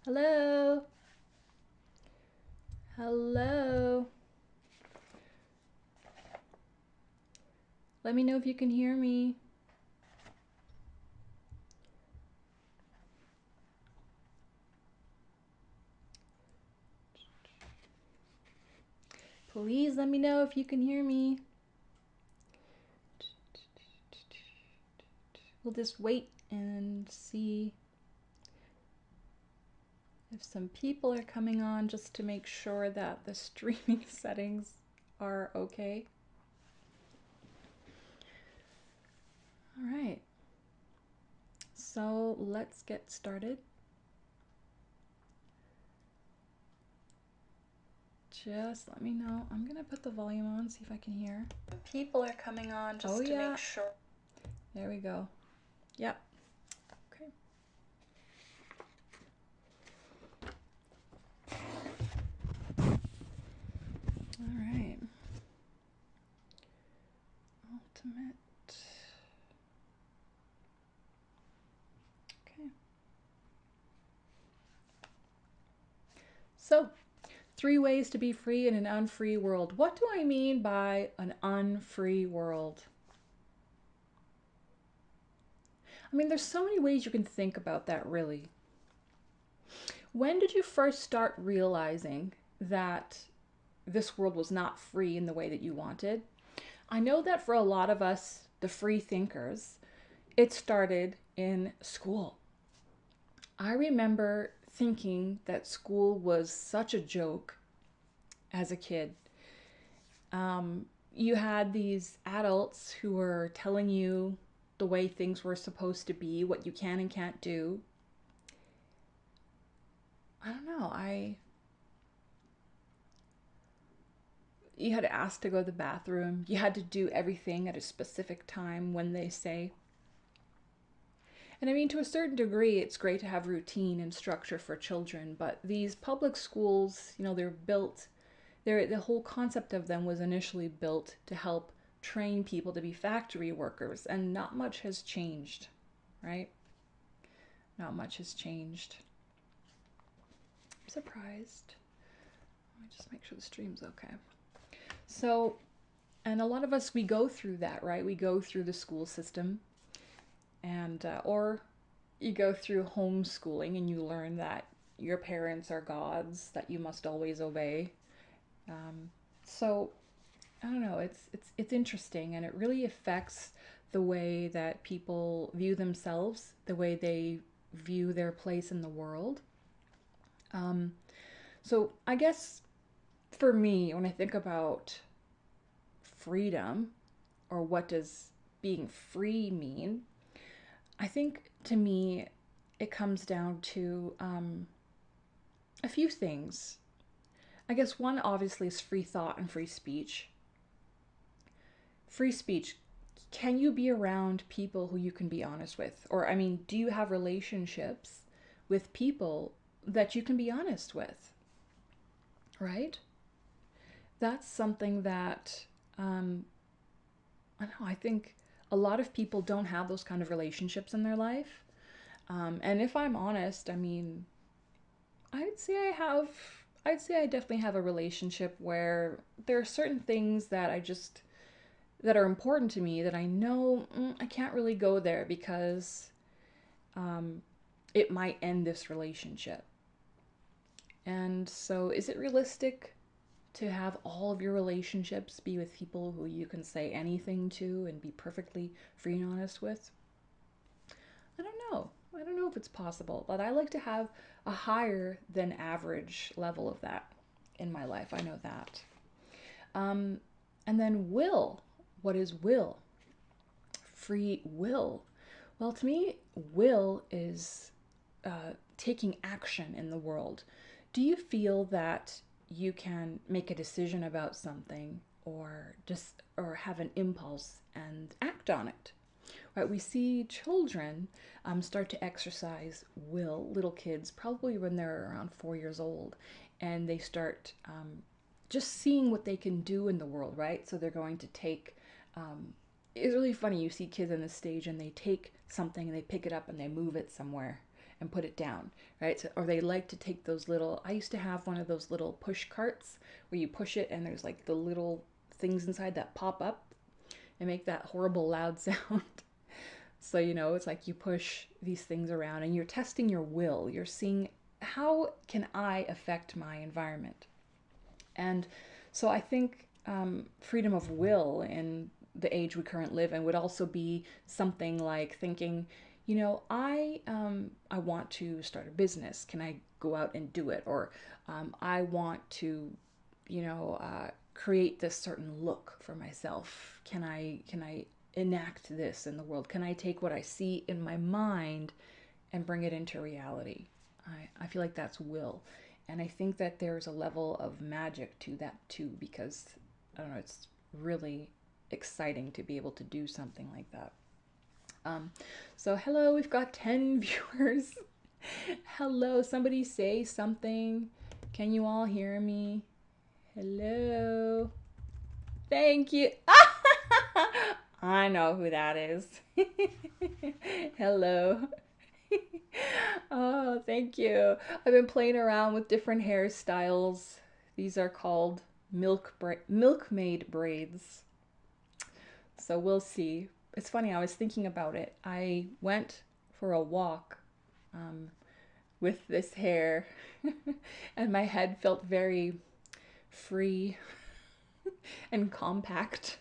Hello? Hello? Let me know if you can hear me. Please let me know if you can hear me. We'll just wait and see if some people are coming on just to make sure that the streaming settings are okay. All right. So let's get started. Just let me know. I'm gonna put the volume on, see if I can hear. People are coming on just to make sure. There we go. Yep. Okay. All right. Ultimate. Okay. So, 3 ways to be free in an unfree world. What do I mean by an unfree world? I mean, there's so many ways you can think about that, really. When did you first start realizing that this world was not free in the way that you wanted? I know that for a lot of us, the free thinkers, it started in school. I remember thinking that school was such a joke as a kid. You had these adults who were telling you the way things were supposed to be, what you can and can't do. I don't know, you had to ask to go to the bathroom. You had to do everything at a specific time when they say. And I mean, to a certain degree, it's great to have routine and structure for children, but these public schools, they're built, the whole concept of them was initially built to help train people to be factory workers, and not much has changed, right? Not much has changed. I'm surprised. Let me just make sure the stream's okay. So, and a lot of us, we go through that, right? We go through the school system, and or you go through homeschooling and you learn that your parents are gods that you must always obey. So I don't know, it's interesting, and it really affects the way that people view themselves, the way they view their place in the world. So I guess for me, when I think about freedom, or what does being free mean, I think to me it comes down to a few things. I guess one obviously is free thought and free speech. Free speech, can you be around people who you can be honest with? Or, I mean, do you have relationships with people that you can be honest with? Right? That's something that, I think a lot of people don't have those kind of relationships in their life. And if I'm honest, I mean, I'd say I definitely have a relationship where there are certain things that that are important to me that I know I can't really go there because it might end this relationship. And so, is it realistic to have all of your relationships be with people who you can say anything to and be perfectly free and honest with? I don't know. I don't know if it's possible, but I like to have a higher than average level of that in my life. I know that. And then will. What is will? Free will. Well, to me, will is taking action in the world. Do you feel that you can make a decision about something, or have an impulse and act on it? Right? We see children start to exercise will, little kids, probably when they're around 4 years old, and they start just seeing what they can do in the world, right? So they're going to take, it's really funny, you see kids on the stage and they take something and they pick it up and they move it somewhere. and put it down, right? So, or they like to take those little, I used to have one of those little push carts where you push it and there's like the little things inside that pop up and make that horrible loud sound. So, it's like you push these things around and you're testing your will. You're seeing, how can I affect my environment? And so I think freedom of will in the age we currently live in would also be something like thinking, I want to start a business. Can I go out and do it? Or I want to, create this certain look for myself. Can I enact this in the world? Can I take what I see in my mind and bring it into reality? I feel like that's will. And I think that there's a level of magic to that too, because I don't know, it's really exciting to be able to do something like that. So hello, we've got 10 viewers. Hello, somebody say something. Can you all hear me? Hello. Thank you. I know who that is. Hello. Oh, thank you. I've been playing around with different hairstyles. These are called milkmaid braids. So we'll see. It's funny, I was thinking about it. I went for a walk with this hair and my head felt very free and compact.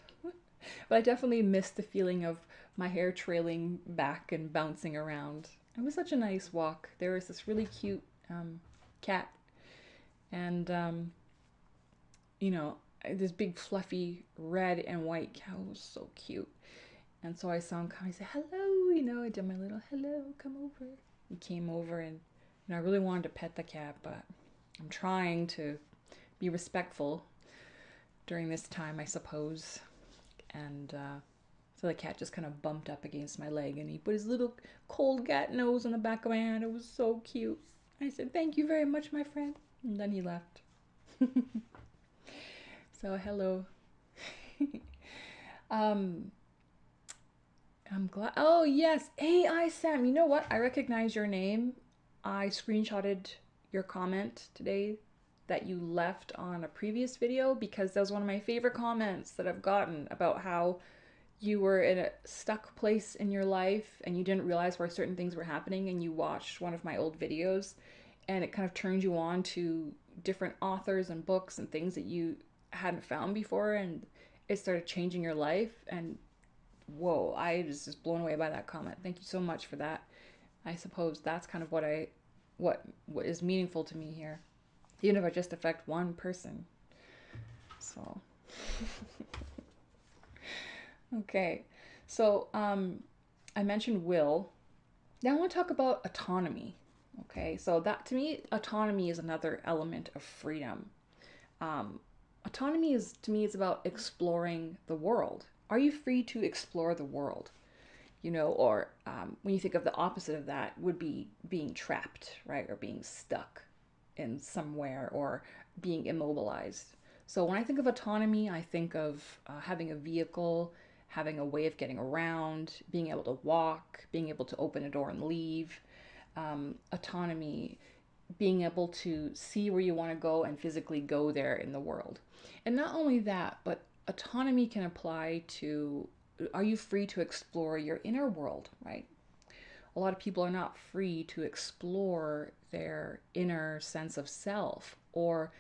But I definitely missed the feeling of my hair trailing back and bouncing around. It was such a nice walk. There was this really cute cat and, this big fluffy red and white cow was so cute. And so I saw him come, I said, hello, I did my little hello, come over. He came over and I really wanted to pet the cat, but I'm trying to be respectful during this time, I suppose. And so the cat just kind of bumped up against my leg and he put his little cold cat nose on the back of my hand. It was so cute. I said, thank you very much, my friend. And then he left. So hello. I'm glad. Oh, yes. AI Sam. You know what? I recognize your name. I screenshotted your comment today that you left on a previous video because that was one of my favorite comments that I've gotten about how you were in a stuck place in your life and you didn't realize where certain things were happening and you watched one of my old videos and it kind of turned you on to different authors and books and things that you hadn't found before and it started changing your life. And whoa, I was just blown away by that comment. Thank you so much for that. I suppose that's kind of what is meaningful to me here, even if I just affect one person. So okay, so I mentioned will. Now I want to talk about autonomy. Okay, so that to me, autonomy is another element of freedom. Autonomy is, to me, it's about exploring the world. Are you free to explore the world? Or when you think of the opposite of that would be being trapped, right? Or being stuck in somewhere or being immobilized. So when I think of autonomy, I think of having a vehicle, having a way of getting around, being able to walk, being able to open a door and leave. Autonomy, being able to see where you want to go and physically go there in the world. And not only that, but autonomy can apply to, are you free to explore your inner world, right? A lot of people are not free to explore their inner sense of self, or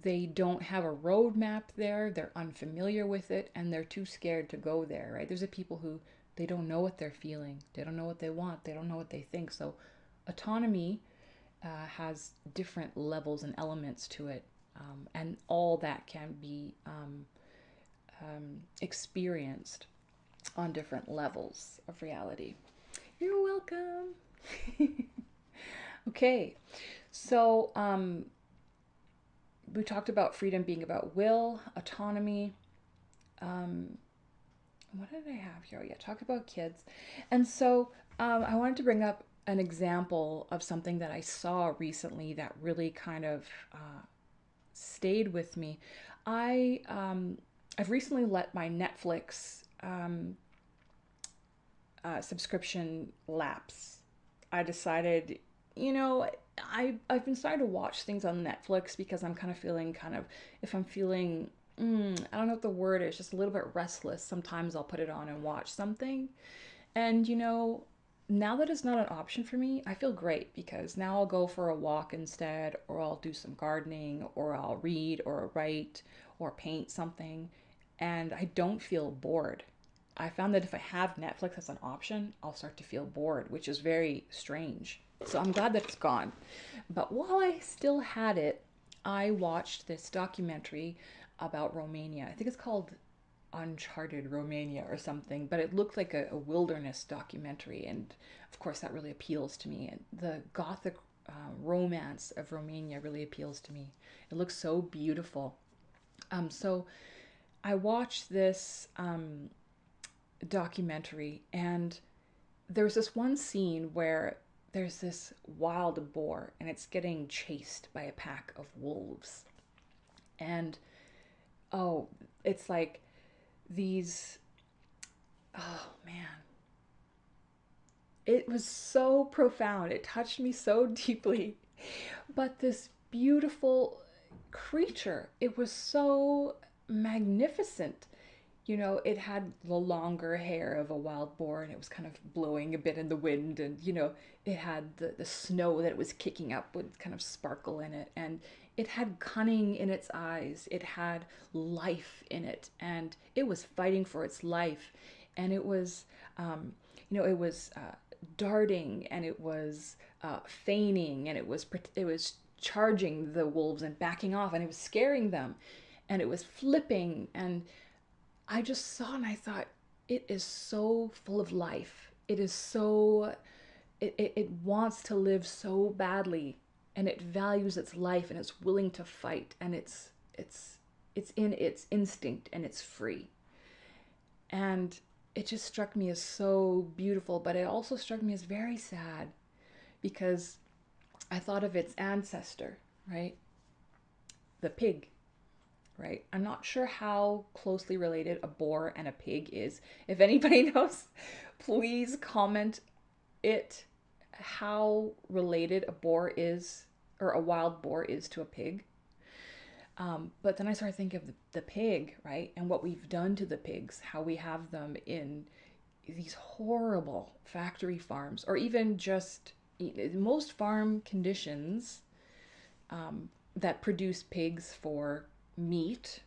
they don't have a roadmap there, they're unfamiliar with it, and they're too scared to go there, right? There's people who, they don't know what they're feeling, they don't know what they want, they don't know what they think. So autonomy has different levels and elements to it, and all that can be experienced on different levels of reality. You're welcome. Okay, so we talked about freedom being about will, autonomy. What did I have here? Yeah, talked about kids. And so I wanted to bring up an example of something that I saw recently that really kind of stayed with me. I've recently let my Netflix subscription lapse. I decided I've been starting to watch things on Netflix because I'm kind of feeling if I'm feeling I don't know what the word is, just a little bit restless. Sometimes I'll put it on and watch something. And now that it's not an option for me, I feel great because now I'll go for a walk instead, or I'll do some gardening, or I'll read, or write, or paint something, and I don't feel bored. I found that if I have Netflix as an option, I'll start to feel bored, which is very strange. So I'm glad that it's gone. But while I still had it, I watched this documentary about Romania. I think it's called Uncharted Romania or something, but it looked like a wilderness documentary. And of course, that really appeals to me. And the Gothic romance of Romania really appeals to me. It looks so beautiful. So I watched this documentary, and there's this one scene where there's this wild boar and it's getting chased by a pack of wolves. And oh, it's like these, oh man, it was so profound. It touched me so deeply. But this beautiful creature, it was so magnificent. It had the longer hair of a wild boar, and it was kind of blowing a bit in the wind, and it had the snow that it was kicking up would kind of sparkle in it, and it had cunning in its eyes, it had life in it, and it was fighting for its life. And it was it was darting, and it was feigning, and it was charging the wolves and backing off, and it was scaring them, and it was flipping. And I just saw and I thought, it is so full of life. It is so, it wants to live so badly, and it values its life, and it's willing to fight, and it's in its instinct, and it's free. And it just struck me as so beautiful, but it also struck me as very sad because I thought of its ancestor, right? The pig. Right? I'm not sure how closely related a boar and a pig is. If anybody knows, please comment how related a boar is, or a wild boar is, to a pig. But then I started thinking of the pig, right? And what we've done to the pigs, how we have them in these horrible factory farms, or even just most farm conditions that produce pigs for meat.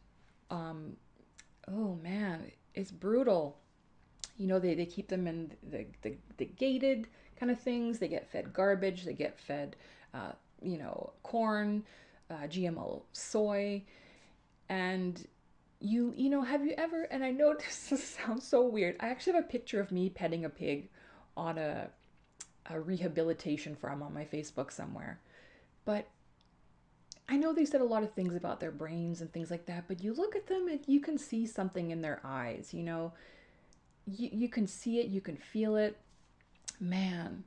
Oh man, it's brutal. They keep them in the gated kind of things. They get fed garbage. They get fed, corn, GMO soy. And have you ever, and I know this sounds so weird, I actually have a picture of me petting a pig on a rehabilitation farm on my Facebook somewhere. But I know they said a lot of things about their brains and things like that, but you look at them and you can see something in their eyes, you can see it, you can feel it. Man.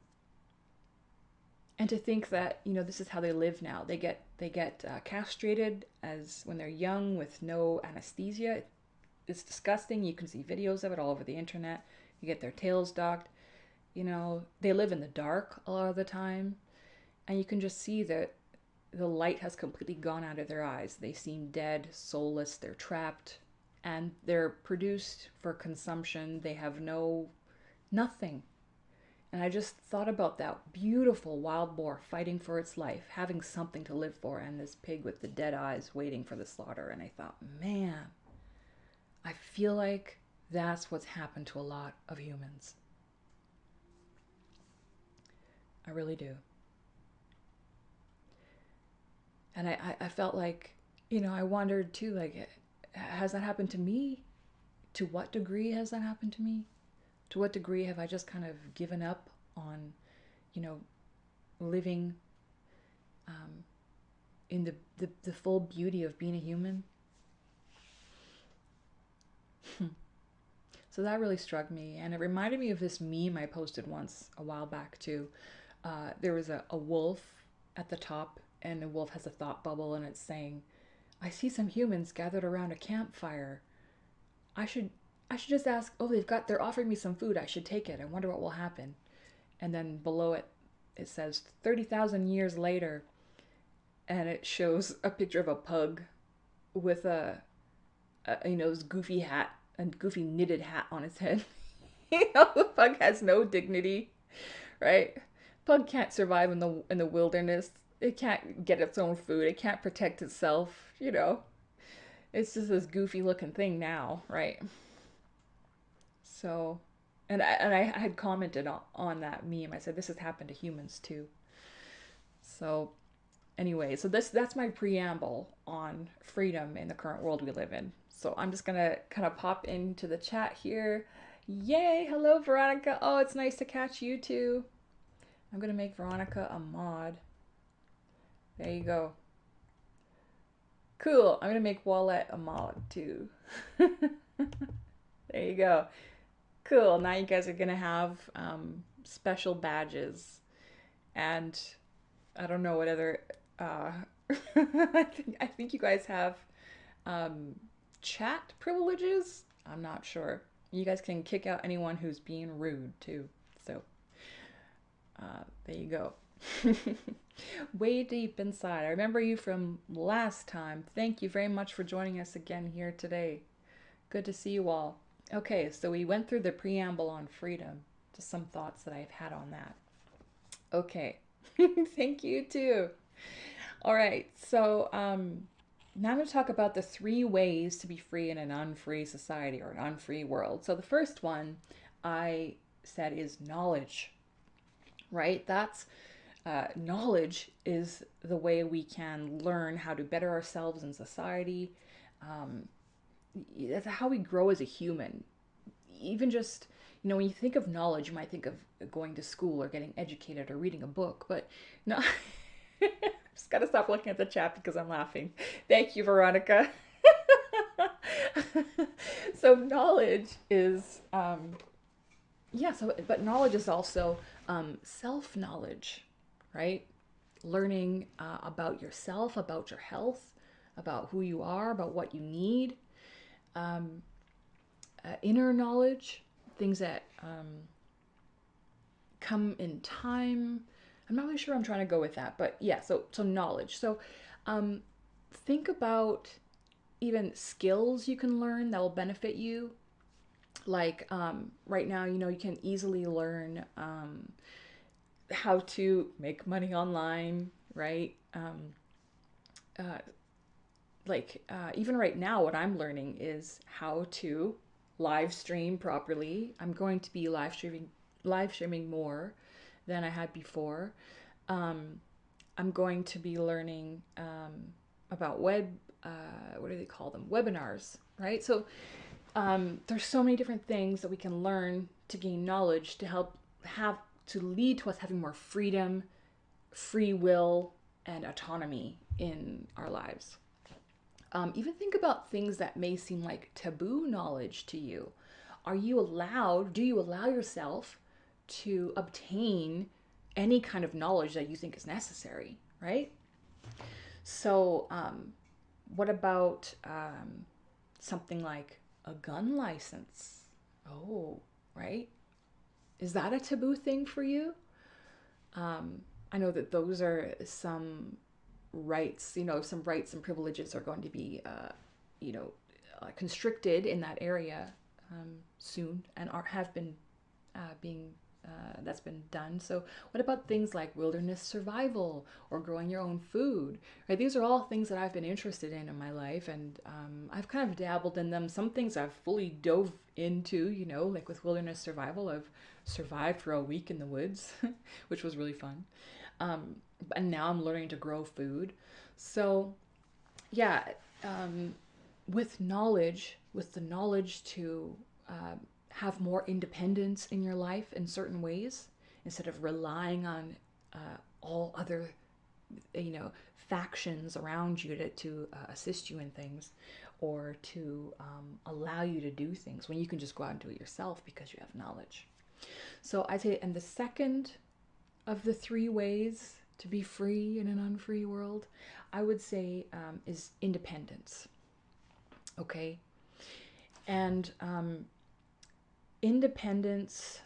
And to think that, this is how they live now. They get castrated as when they're young with no anesthesia. It's disgusting. You can see videos of it all over the internet. You get their tails docked. They live in the dark a lot of the time. And you can just see that the light has completely gone out of their eyes. They seem dead, soulless, they're trapped, and they're produced for consumption. They have nothing. And I just thought about that beautiful wild boar fighting for its life, having something to live for, and this pig with the dead eyes waiting for the slaughter. And I thought, man, I feel like that's what's happened to a lot of humans. I really do. And I felt like, I wondered too, like, has that happened to me? To what degree has that happened to me? To what degree have I just kind of given up on, living in the full beauty of being a human? So that really struck me. And it reminded me of this meme I posted once a while back too. There was a wolf at the top, and the wolf has a thought bubble, and it's saying, I see some humans gathered around a campfire. I should just ask, oh, they're offering me some food. I should take it. I wonder what will happen. And then below it, it says 30,000 years later, and it shows a picture of a pug with this goofy hat, a goofy knitted hat on its head. The pug has no dignity, right? Pug can't survive in the wilderness. It can't get its own food. It can't protect itself. It's just this goofy looking thing now, right? So, and I had commented on that meme. I said this has happened to humans too. So, anyway, so that's my preamble on freedom in the current world we live in. So I'm just gonna kind of pop into the chat here. Yay! Hello, Veronica. Oh, it's nice to catch you too. I'm gonna make Veronica a mod. There you go. Cool. I'm gonna make Wallette a mod too. There you go. Cool. Now you guys are gonna have special badges, and I don't know what other. I think you guys have chat privileges. I'm not sure. You guys can kick out anyone who's being rude too. So there you go. Way deep inside. I remember you from last time. Thank you very much for joining us again here today. Good to see you all. Okay, so we went through the preamble on freedom. Just some thoughts that I've had on that. Okay. Thank you too. All right, so now I'm going to talk about the 3 ways to be free in an unfree society or an unfree world. So the first one I said is knowledge, right? That's knowledge is the way we can learn how to better ourselves in society. That's how we grow as a human. Even just, when you think of knowledge, you might think of going to school or getting educated or reading a book, but no. Just gotta stop looking at the chat because I'm laughing. Thank you, Veronica. So knowledge is, but knowledge is also self-knowledge, right? Learning about yourself, about your health, about who you are, about what you need. Inner knowledge, things that come in time. I'm not really sure I'm trying to go with that, but yeah, so knowledge. So think about even skills you can learn that will benefit you. Like right now, you can easily learn how to make money online, right? Even right now, what I'm learning is how to live stream properly. I'm going to be live streaming more than I had before. I'm going to be learning about what do they call them? Webinars, right? So there's so many different things that we can learn to gain knowledge to lead to us having more freedom, free will, and autonomy in our lives. Even think about things that may seem like taboo knowledge to you. Do you allow yourself to obtain any kind of knowledge that you think is necessary, right? So what about something like a gun license? Oh, right? Is that a taboo thing for you? I know that those are some rights, some rights and privileges are going to be, constricted in that area soon and have been being that's been done. So what about things like wilderness survival or growing your own food, right? These are all things that I've been interested in my life, and I've kind of dabbled in them. Some things I've fully dove into, like with wilderness survival. I've survived for a week in the woods, which was really fun. And now I'm learning to grow food. So yeah, with the knowledge to have more independence in your life in certain ways, instead of relying on all other, factions around you to assist you in things, or to allow you to do things when you can just go out and do it yourself because you have knowledge. So I'd say, and the second of the 3 ways to be free in an unfree world, I would say is independence. Okay? And independence,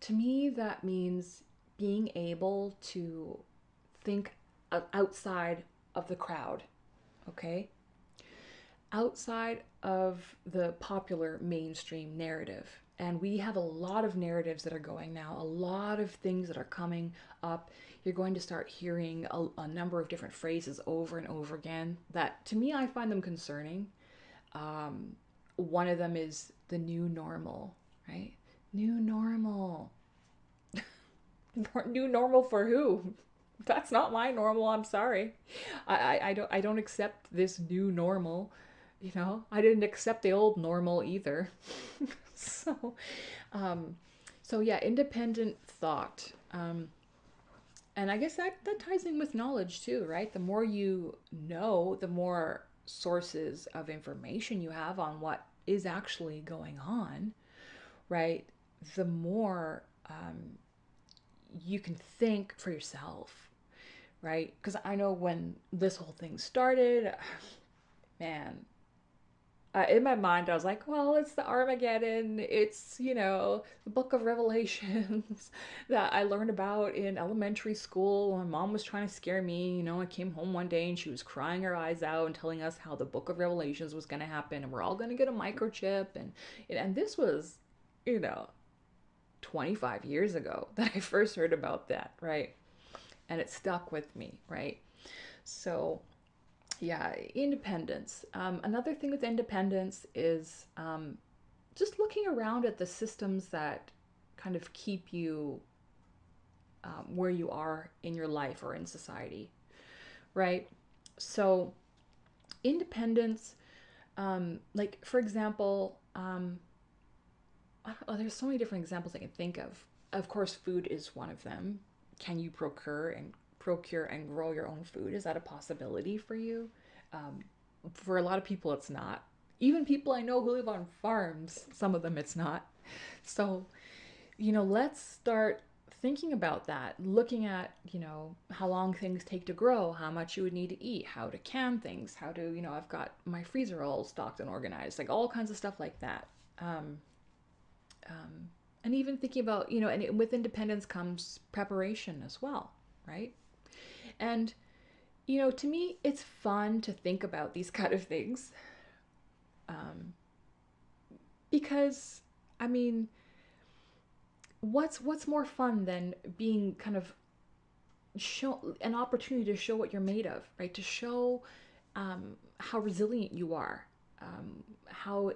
to me, that means being able to think outside of the crowd, okay? Outside of the popular mainstream narrative. And we have a lot of narratives that are going now, a lot of things that are coming up. You're going to start hearing a number of different phrases over and over again that, to me, I find them concerning. One of them is the new normal, right? New normal. New normal for who? That's not my normal. I'm sorry. I don't accept this new normal. You know, I didn't accept the old normal either. so, so yeah, independent thought. And I guess that ties in with knowledge too, right? The more you know, the more sources of information you have on what is actually going on, right? The more you can think for yourself, right? Because I know when this whole thing started, man, in my mind, I was like, well, it's the Armageddon. It's, the book of Revelations that I learned about in elementary school. My mom was trying to scare me. I came home one day and she was crying her eyes out and telling us how the book of Revelations was going to happen and we're all going to get a microchip. And this was, 25 years ago that I first heard about that, right? And it stuck with me, right? So, yeah, independence. Another thing with independence is just looking around at the systems that kind of keep you where you are in your life or in society, right? So, independence, like for example, there's so many different examples I can think of. Of course, food is one of them. Can you procure and grow your own food? Is that a possibility for you? For a lot of people, it's not. Even people I know who live on farms, some of them it's not. So, let's start thinking about that, looking at, how long things take to grow, how much you would need to eat, how to can things, how to, I've got my freezer all stocked and organized, like all kinds of stuff like that. And even thinking about, and with independence comes preparation as well, right? And, to me, it's fun to think about these kind of things. Because, I mean, what's more fun than being kind of show an opportunity to show what you're made of, right? To show how resilient you are, how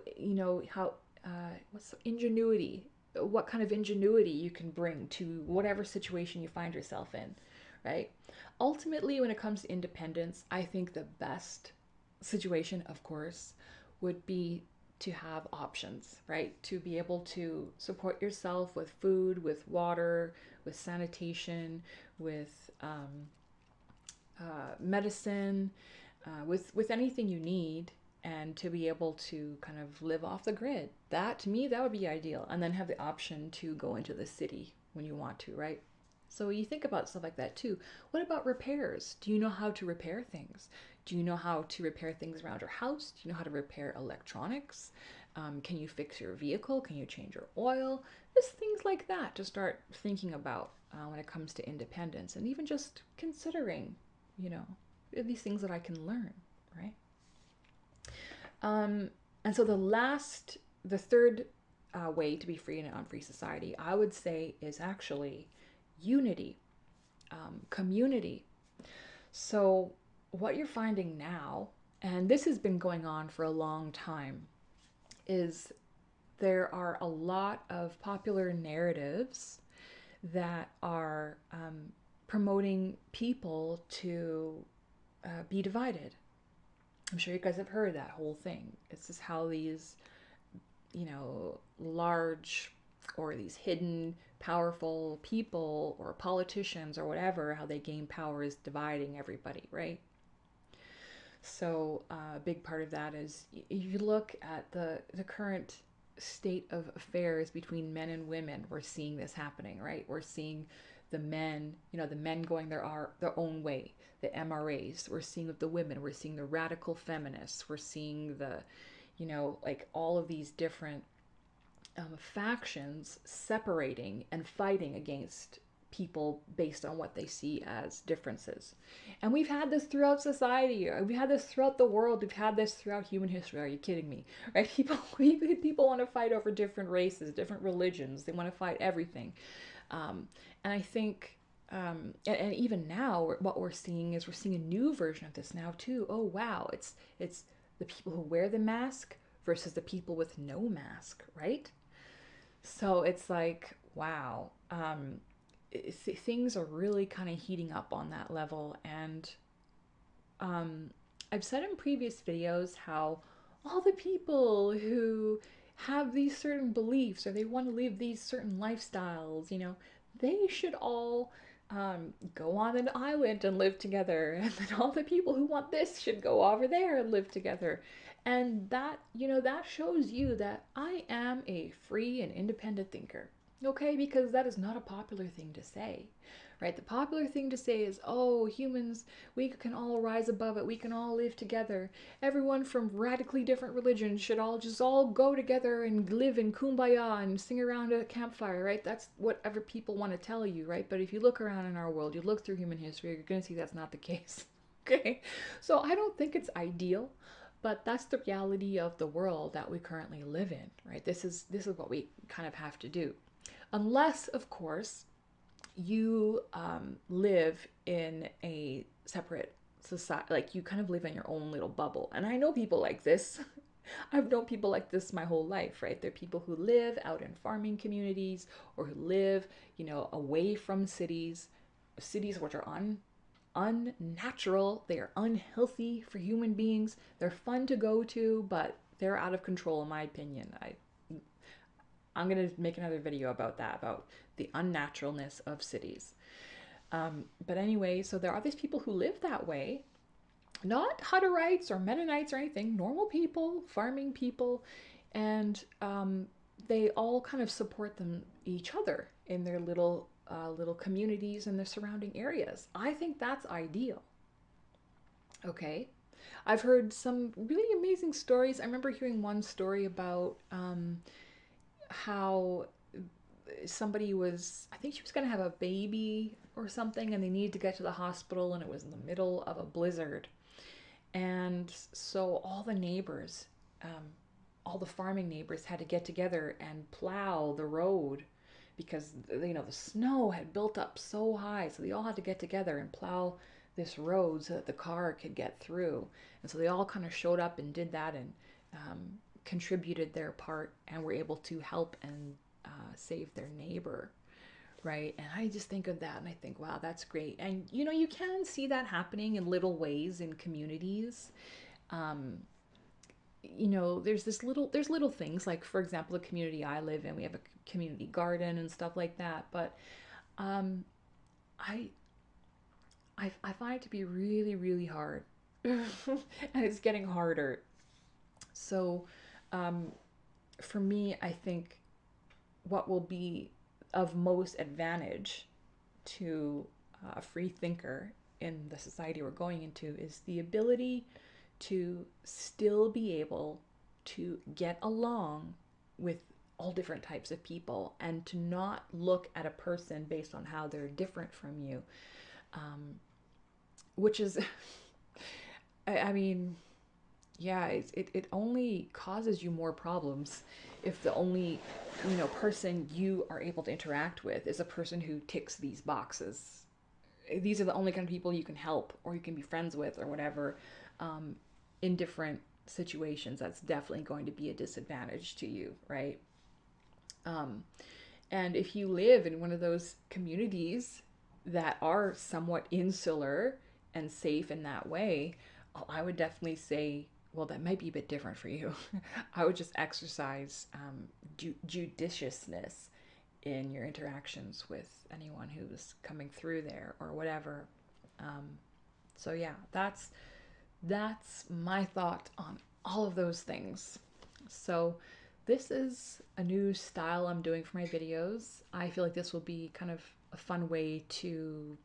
what's ingenuity, what kind of ingenuity you can bring to whatever situation you find yourself in, right? Ultimately, when it comes to independence, I think the best situation, of course, would be to have options, right? To be able to support yourself with food, with water, with sanitation, with medicine, with anything you need, and to be able to kind of live off the grid. That, to me, that would be ideal. And then have the option to go into the city when you want to, right? So you think about stuff like that too. What about repairs? Do you know how to repair things? Do you know how to repair things around your house? Do you know how to repair electronics? Can you fix your vehicle? Can you change your oil? Just things like that to start thinking about when it comes to independence, and even just considering, these things that I can learn, right? And so the third way to be free in an unfree society, I would say, is actually unity, community. So what you're finding now, and this has been going on for a long time, is there are a lot of popular narratives that are promoting people to be divided. I'm sure you guys have heard that whole thing. It's just how these, large or these hidden, powerful people or politicians or whatever, how they gain power is dividing everybody, right? So a big part of that is you look at the current state of affairs between men and women. We're seeing this happening, right? We're seeing the men, the men going their own way, the MRAs. We're seeing with the women. We're seeing the radical feminists. We're seeing the, like all of these different factions separating and fighting against people based on what they see as differences. And we've had this throughout society. We've had this throughout the world. We've had this throughout human history. Are you kidding me? Right? People want to fight over different races, different religions. They want to fight everything. And I think, and even now, what we're seeing is we're seeing a new version of this now too. Oh wow, it's the people who wear the mask versus the people with no mask, right? So it's like, wow, things are really kind of heating up on that level. And I've said in previous videos how all the people who have these certain beliefs or they want to live these certain lifestyles, they should all go on an island and live together. And then all the people who want this should go over there and live together. And that, that shows you that I am a free and independent thinker. Okay, because that is not a popular thing to say, right? The popular thing to say is, oh, humans, we can all rise above it. We can all live together. Everyone from radically different religions should all go together and live in kumbaya and sing around a campfire, right? That's whatever people want to tell you, right? But if you look around in our world, you look through human history, you're going to see that's not the case. Okay, so I don't think it's ideal, but that's the reality of the world that we currently live in, right? This is what we kind of have to do. Unless, of course, you live in a separate society, like you kind of live in your own little bubble. And I know people like this. I've known people like this my whole life, right? There are people who live out in farming communities or who live, away from cities which are unnatural. They are unhealthy for human beings. They're fun to go to, but they're out of control, in my opinion. I'm going to make another video about that, about the unnaturalness of cities. But anyway, so there are these people who live that way, not Hutterites or Mennonites or anything, normal people, farming people, and they all kind of support each other in their little communities and their surrounding areas. I think that's ideal. Okay. I've heard some really amazing stories. I remember hearing one story about how somebody I think she was going to have a baby or something, and they needed to get to the hospital, and it was in the middle of a blizzard. And so all the neighbors, all the farming neighbors had to get together and plow the road because, the snow had built up so high. So they all had to get together and plow this road so that the car could get through. And so they all kind of showed up and did that and contributed their part and were able to help and save their neighbor, right? And I just think of that and I think, wow, that's great. And you can see that happening in little ways in communities. There's little things, like for example, the community I live in, we have a community garden and stuff like that. But I find it to be really, really hard, and it's getting harder. So for me, I think what will be of most advantage to a free thinker in the society we're going into is the ability to still be able to get along with all different types of people and to not look at a person based on how they're different from you, which is, I mean, yeah, it only causes you more problems if the only, person you are able to interact with is a person who ticks these boxes. These are the only kind of people you can help or you can be friends with or whatever. In different situations, that's definitely going to be a disadvantage to you, right? And if you live in one of those communities that are somewhat insular and safe in that way, I would definitely say, well, that might be a bit different for you. I would just exercise judiciousness in your interactions with anyone who's coming through there or whatever. So yeah, that's my thought on all of those things. So this is a new style I'm doing for my videos. I feel like this will be kind of a fun way to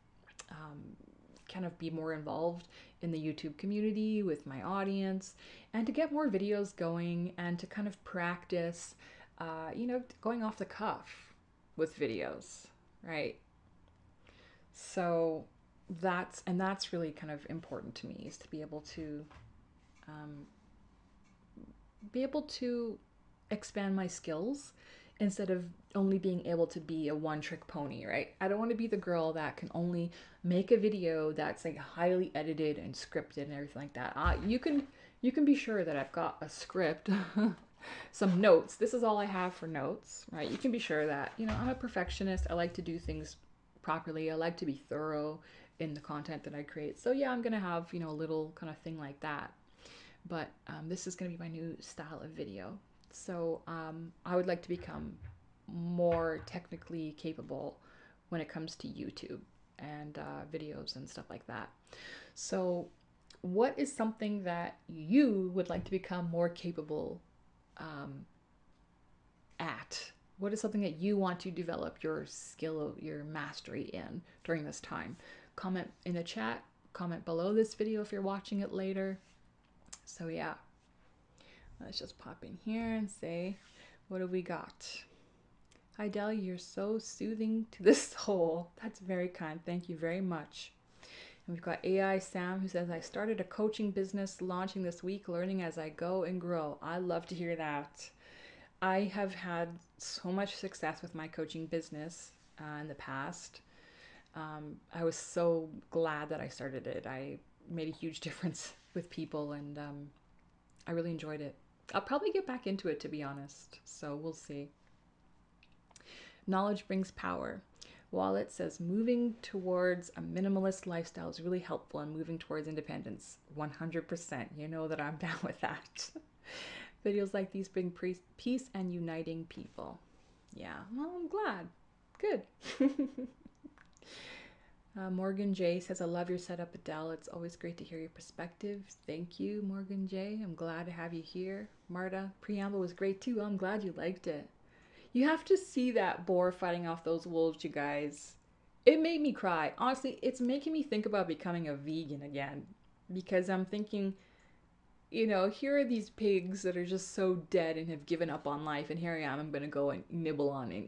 kind of be more involved in the YouTube community with my audience and to get more videos going and to kind of practice, going off the cuff with videos, right? So that's really kind of important to me, is to um, be able to expand my skills instead of only being able to be a one trick pony, right? I don't want to be the girl that can only make a video that's like highly edited and scripted and everything like that. You can be sure that I've got a script, some notes. This is all I have for notes, right? You can be sure that, I'm a perfectionist. I like to do things properly. I like to be thorough in the content that I create. So yeah, I'm going to have, a little kind of thing like that. But this is going to be my new style of video. So I would like to become more technically capable when it comes to YouTube and videos and stuff like that. So what is something that you would like to become more capable at? What is something that you want to develop your skill, your mastery in during this time? Comment in the chat, comment below this video if you're watching it later. So yeah, let's just pop in here and say, what do we got? Hi Deli, you're so soothing to the soul. That's very kind. Thank you very much. And we've got AI Sam who says, I started a coaching business launching this week, learning as I go and grow. I love to hear that. I have had so much success with my coaching business in the past. I was so glad that I started it. I made a huge difference with people, and I really enjoyed it. I'll probably get back into it, to be honest. So we'll see. Knowledge brings power. Wallet says, moving towards a minimalist lifestyle is really helpful in moving towards independence. 100%. You know that I'm down with that. Videos like these bring peace and uniting people. Yeah, well, I'm glad. Good. Morgan J says, I love your setup, Adele. It's always great to hear your perspective. Thank you, Morgan J. I'm glad to have you here. Marta, preamble was great too. I'm glad you liked it. You have to see that boar fighting off those wolves, you guys. It made me cry. Honestly, it's making me think about becoming a vegan again. Because I'm thinking, here are these pigs that are just so dead and have given up on life. And here I am, I'm going to go and nibble on and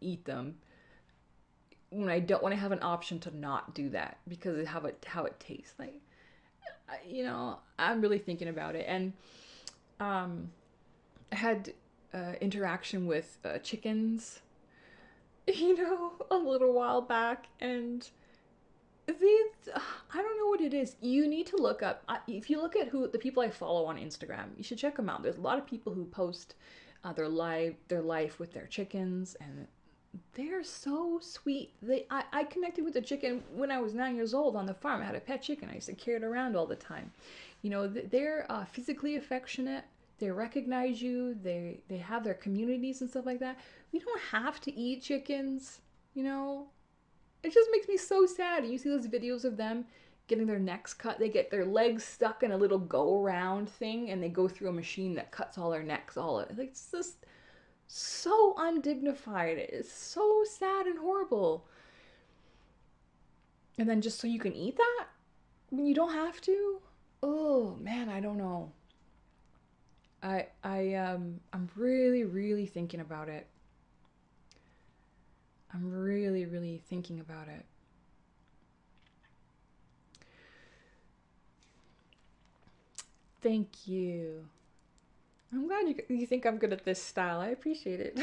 eat them. When I don't want to have an option to not do that because of how it tastes. Like, I'm really thinking about it. And I had interaction with chickens, a little while back, and I don't know what it is. You need to look up, if you look at who the people I follow on Instagram, you should check them out. There's a lot of people who post their life with their chickens, and they're so sweet. I connected with a chicken when I was 9 years old on the farm. I had a pet chicken. I used to carry it around all the time. They're physically affectionate. They recognize you. They have their communities and stuff like that. We don't have to eat chickens, It just makes me so sad. You see those videos of them getting their necks cut. They get their legs stuck in a little go-around thing, and they go through a machine that cuts all their necks. It's just so undignified. It's so sad and horrible. And then just so you can eat that when you don't have to? Oh man, I don't know. I'm really, really thinking about it. I'm really, really thinking about it. Thank you. I'm glad you think I'm good at this style. I appreciate it.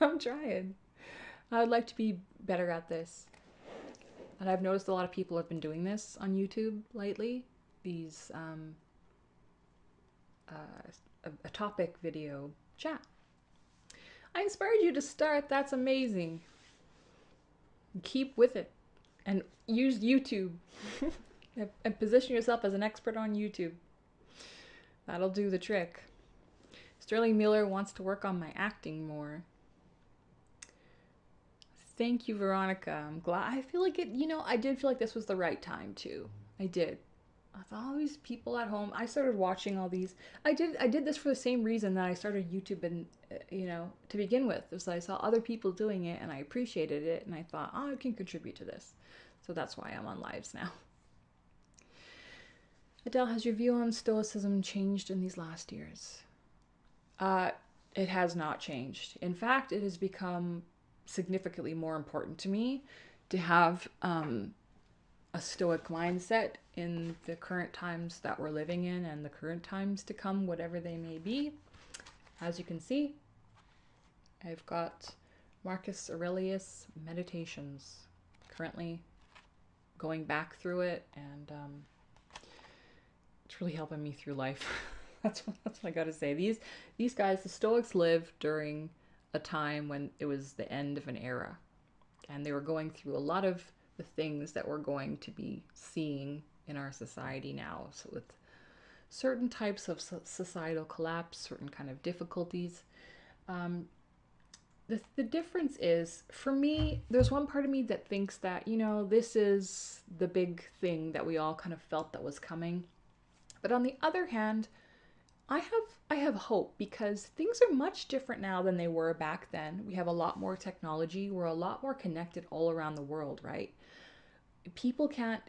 I'm trying. I would like to be better at this. And I've noticed a lot of people have been doing this on YouTube lately. These, a topic video chat. I inspired you to start. That's amazing. Keep with it. And use YouTube. And position yourself as an expert on YouTube. That'll do the trick. Sterling Miller wants to work on my acting more. Thank you, Veronica. I'm glad. I feel like it, I did feel like this was the right time too. I did. I thought all these people at home. I started watching all these. I did this for the same reason that I started YouTube, and to begin with. It was I saw other people doing it and I appreciated it, and I thought, I can contribute to this. So that's why I'm on lives now. Adele, has your view on Stoicism changed in these last years? It has not changed. In fact, it has become significantly more important to me to have a Stoic mindset in the current times that we're living in and the current times to come, whatever they may be. As you can see, I've got Marcus Aurelius Meditations, currently going back through it, and it's really helping me through life. that's what I gotta say. These guys, the Stoics, lived during a time when it was the end of an era, and they were going through a lot of the things that we're going to be seeing in our society now. So with certain types of societal collapse, certain kind of difficulties. The difference is, for me, there's one part of me that thinks that, this is the big thing that we all kind of felt that was coming. But on the other hand, I have hope, because things are much different now than they were back then. We have a lot more technology. We're a lot more connected all around the world, right? People can't,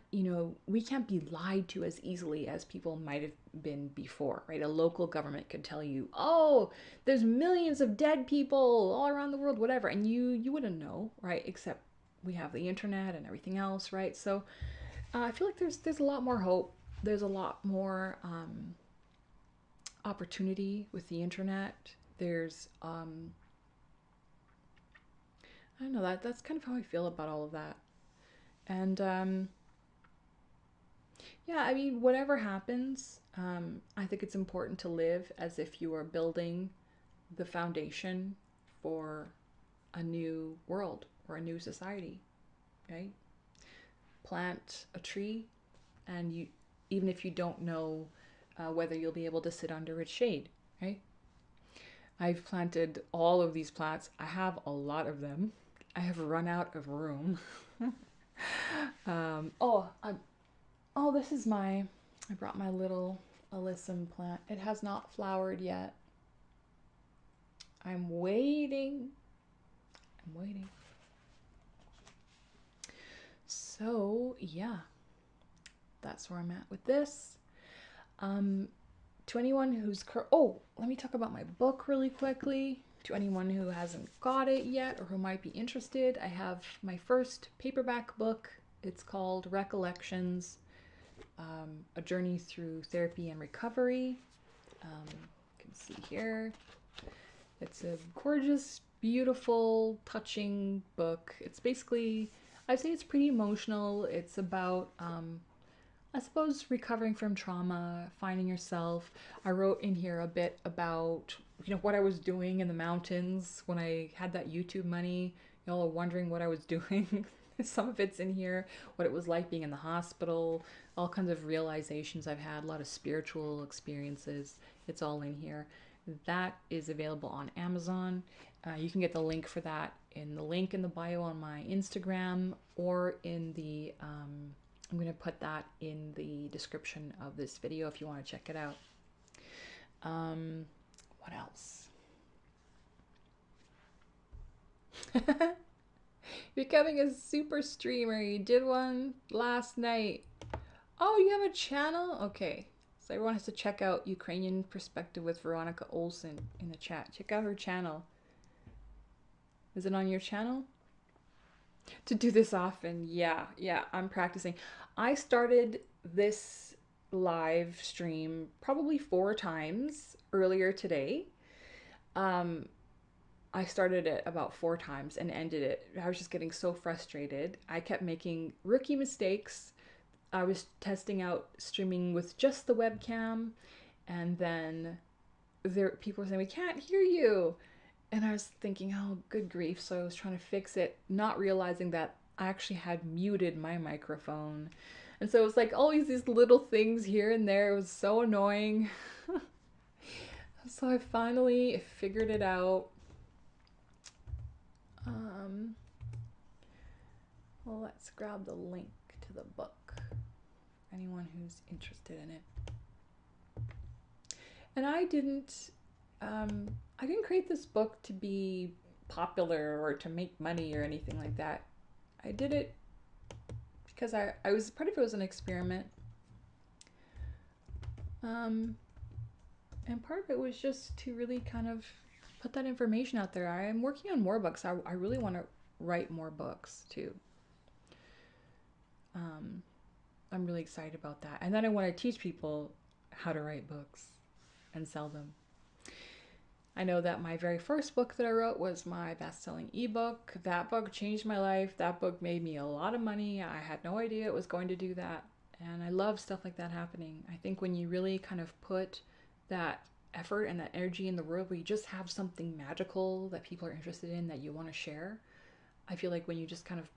we can't be lied to as easily as people might have been before, right? A local government could tell you, oh, there's millions of dead people all around the world, whatever. And you wouldn't know, right? Except we have the internet and everything else, right? So I feel like there's a lot more hope. There's a lot more opportunity with the internet. There's, I don't know, that's kind of how I feel about all of that. And yeah, I mean, whatever happens, I think it's important to live as if you are building the foundation for a new world or a new society, right? Plant a tree, and even if you don't know whether you'll be able to sit under its shade, right? I've planted all of these plants. I have a lot of them. I have run out of room. This is I brought my little alyssum plant. It has not flowered yet. I'm waiting. So yeah, that's where I'm at with this. To anyone who's let me talk about my book really quickly. To anyone who hasn't got it yet or who might be interested, I have my first paperback book. It's called Recollections, A Journey Through Therapy and Recovery. You can see here. It's a gorgeous, beautiful, touching book. It's basically, I'd say it's pretty emotional. It's about, I suppose, recovering from trauma, finding yourself. I wrote in here a bit about, what I was doing in the mountains when I had that YouTube money. Y'all are wondering what I was doing. Some of it's in here, what it was like being in the hospital, all kinds of realizations I've had, a lot of spiritual experiences. It's all in here. That is available on Amazon. You can get the link for that in the link in the bio on my Instagram, or in the, I'm going to put that in the description of this video if you want to check it out. What else? Becoming a super streamer. You did one last night. Oh, you have a channel? Okay. So everyone has to check out Ukrainian Perspective with Veronica Olsen in the chat. Check out her channel. Is it on your channel? To do this often. Yeah, I'm practicing. I started this live stream probably 4 times earlier today. I started it about 4 times and ended it. I was just getting so frustrated. I kept making rookie mistakes. I was testing out streaming with just the webcam, and then people were saying, we can't hear you. And I was thinking, oh, good grief. So I was trying to fix it, not realizing that I actually had muted my microphone. And so it was like always these little things here and there. It was so annoying. So I finally figured it out. Well, let's grab the link to the book. Anyone who's interested in it. And I didn't create this book to be popular or to make money or anything like that. I did it because I was, part of it was an experiment. And part of it was just to really kind of put that information out there. I am working on more books. I really want to write more books too. I'm really excited about that. And then I want to teach people how to write books and sell them. I know that my very first book that I wrote was my best-selling ebook. That book changed my life. That book made me a lot of money. I had no idea it was going to do that. And I love stuff like that happening. I think when you really kind of put that effort and that energy in the world where you just have something magical that people are interested in that you want to share, I feel like when you just kind of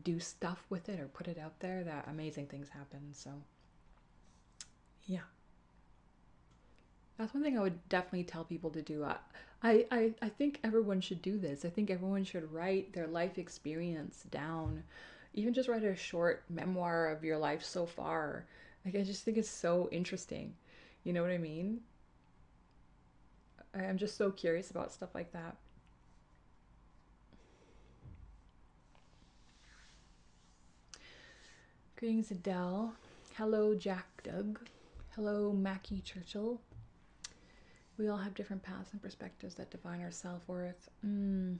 do stuff with it or put it out there, that amazing things happen. So yeah, that's one thing I would definitely tell people to do. I think everyone should do this. I think everyone should write their life experience down. Even just write a short memoir of your life so far. Like, I just think it's so interesting. You know what I mean? I'm just so curious about stuff like that. Greetings, Adele. Hello, Jack Doug. Hello, Mackie Churchill. We all have different paths and perspectives that define our self-worth. Isn't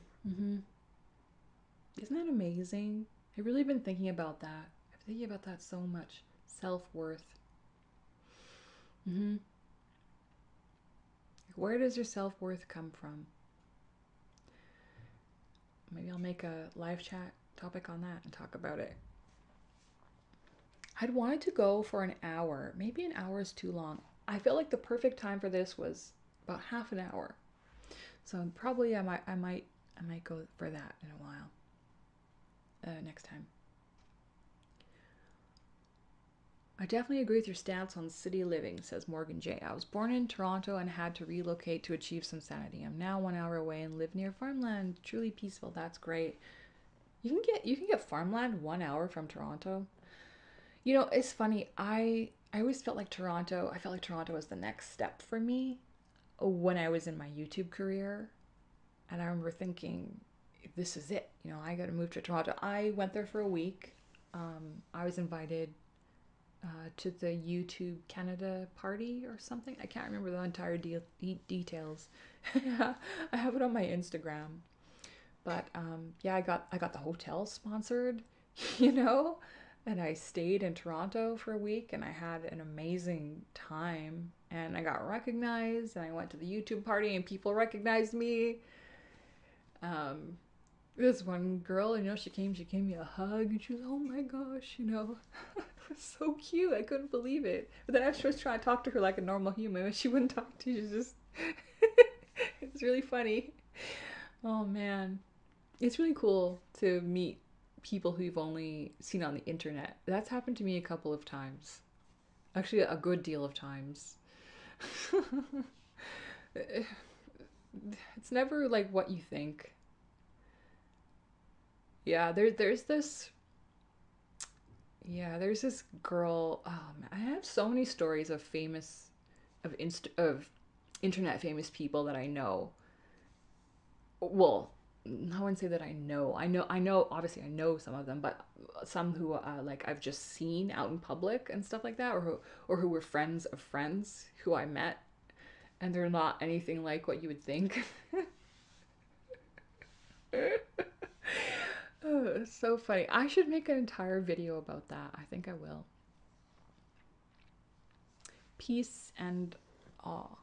that amazing? I've really been thinking about that. I'm thinking about that so much. Self-worth. Where does your self-worth come from? Maybe I'll make a live chat topic on that and talk about it. I'd wanted to go for an hour. Maybe an hour is too long. I felt like the perfect time for this was about half an hour. So probably I might go for that in a while. Next time. I definitely agree with your stance on city living, says Morgan J. I was born in Toronto and had to relocate to achieve some sanity. I'm now 1 hour away and live near farmland. Truly peaceful. That's great. You can get farmland 1 hour from Toronto. You know, it's funny. I always felt like Toronto was the next step for me when I was in my YouTube career. And I remember thinking, this is it. You know, I got to move to Toronto. I went there for a week. I was invited to the YouTube Canada party or something. I can't remember the entire details. I have it on my Instagram. But yeah, I got the hotel sponsored, you know, and I stayed in Toronto for a week and I had an amazing time and I got recognized and I went to the YouTube party and people recognized me. This one girl, you know, she gave me a hug and she was, oh my gosh, you know, it was so cute. I couldn't believe it. But then I was just trying to talk to her like a normal human, but she wouldn't talk to you. She's just, it's really funny. Oh man. It's really cool to meet people who you've only seen on the internet. That's happened to me a couple of times. Actually, a good deal of times. It's never like what you think. Yeah, there's this girl. Oh man, I have so many stories of internet famous people that I know. Well, I wouldn't say that I know. Obviously I know some of them, but some who like I've just seen out in public and stuff like that, or who were friends of friends who I met, and they're not anything like what you would think. Oh, it's so funny. I should make an entire video about that. I think I will. Peace and awe.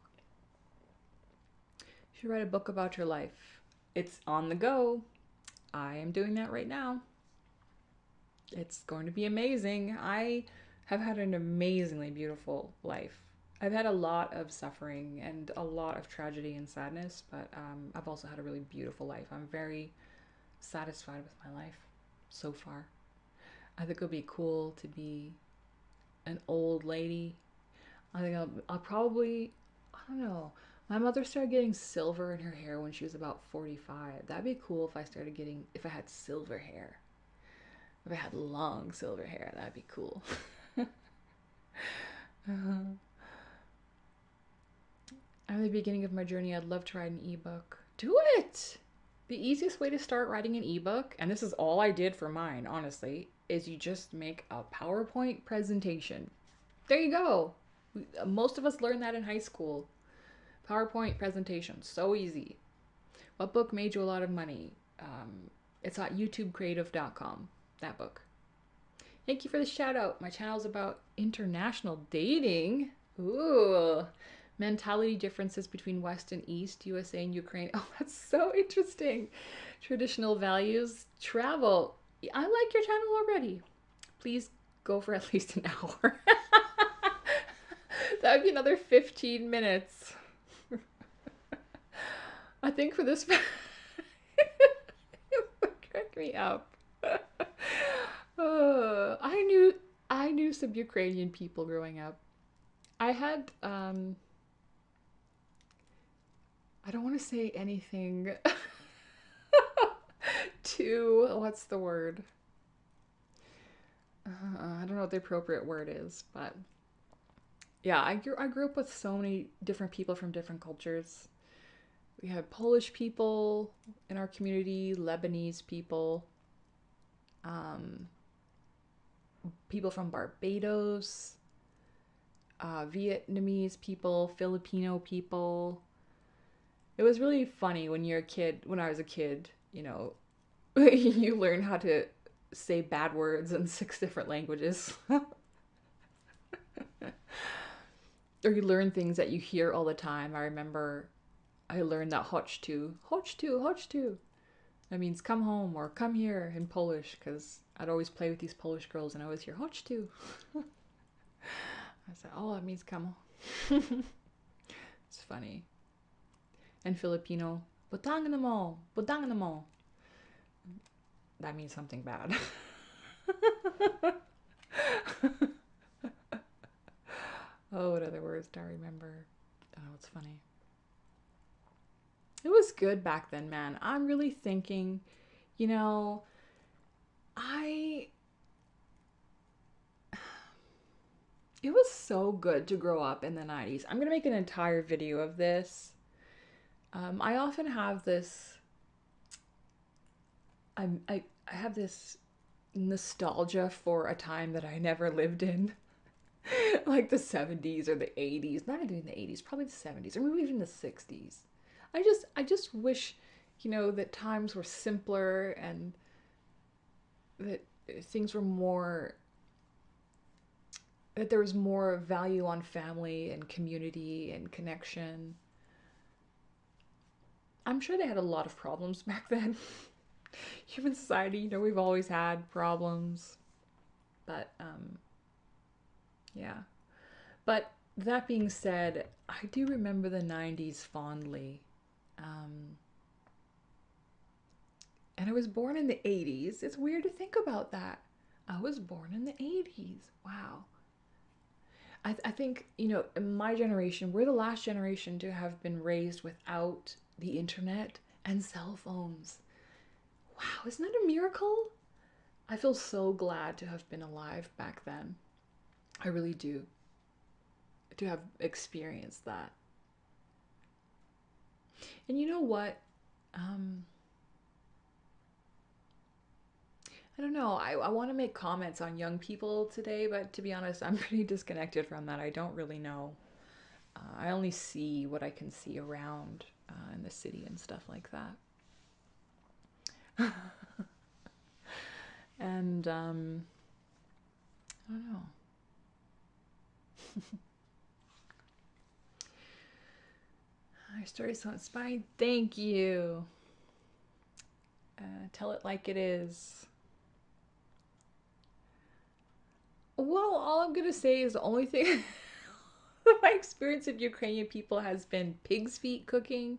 You should write a book about your life. It's on the go. I am doing that right now. It's going to be amazing. I have had an amazingly beautiful life. I've had a lot of suffering and a lot of tragedy and sadness, but I've also had a really beautiful life. I'm very satisfied with my life so far. I think it'll be cool to be an old lady. I think I'll probably, I don't know. My mother started getting silver in her hair when she was about 45. That'd be cool if if I had silver hair. If I had long silver hair, that'd be cool. I'm at the beginning of my journey. I'd love to write an ebook. Do it! The easiest way to start writing an ebook, and this is all I did for mine, honestly, is you just make a PowerPoint presentation. There you go. Most of us learned that in high school. PowerPoint presentation, so easy. What book made you a lot of money? It's at youtubecreative.com, that book. Thank you for the shout out. My channel is about international dating. Ooh. Mentality differences between West and East, USA and Ukraine. Oh, that's so interesting. Traditional values, travel. I like your channel already. Please go for at least an hour. That would be another 15 minutes. I think for this, crack me up. I knew some Ukrainian people growing up. I had I don't want to say anything too, what's the word? I don't know what the appropriate word is, but yeah, I grew up with so many different people from different cultures. We had Polish people in our community, Lebanese people, um, people from Barbados, Vietnamese people, Filipino people. It was really funny when you're a kid. When I was a kid, you know, you learn how to say bad words in 6 different languages. Or you learn things that you hear all the time. I remember I learned that chodź tu. That means come home or come here in Polish, because I'd always play with these Polish girls and I always hear chodź tu. I said, oh, that means come home. It's funny. And Filipino, butang na mo. That means something bad. Oh, what other words do I remember? Oh, it's funny. It was good back then, man. I'm really thinking, you know, it was so good to grow up in the 90s. I'm going to make an entire video of this. I often have this, I have this nostalgia for a time that I never lived in. Like the 70s or the 80s, not even the 80s, probably the 70s or maybe even the 60s. I just wish, you know, that times were simpler and that things were more, that there was more value on family and community and connection. I'm sure they had a lot of problems back then. Human society, you know, we've always had problems. But yeah. But that being said, I do remember the 90s fondly. And I was born in the 80s. It's weird to think about that. I was born in the 80s. Wow. I think, you know, in my generation, we're the last generation to have been raised without the internet and cell phones. Wow, isn't that a miracle? I feel so glad to have been alive back then. I really do. To have experienced that. And you know what? I don't know. I want to make comments on young people today, but to be honest, I'm pretty disconnected from that. I don't really know. I only see what I can see around in the city and stuff like that. And I don't know. Our story is so inspiring. Thank you. Tell it like it is. Well, all I'm gonna say is the only thing my experience of Ukrainian people has been pig's feet cooking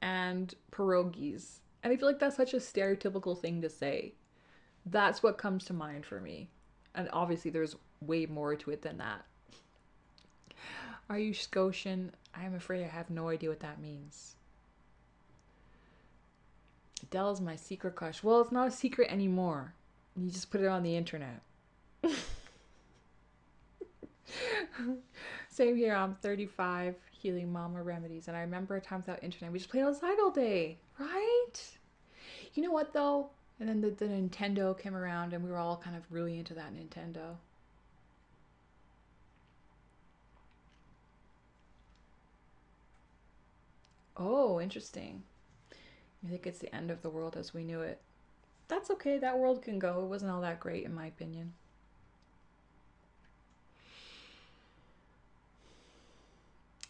and pierogies. And I feel like that's such a stereotypical thing to say. That's what comes to mind for me. And obviously there's way more to it than that. Are you Scotian? I'm afraid I have no idea what that means. Adele's my secret crush. Well, it's not a secret anymore. You just put it on the internet. Same here. I'm 35, healing mama remedies. And I remember a time without internet. We just played outside all day, right? You know what, though? And then the Nintendo came around and we were all kind of really into that Nintendo. Oh, interesting. You think it's the end of the world as we knew it. That's okay. That world can go. It wasn't all that great, in my opinion.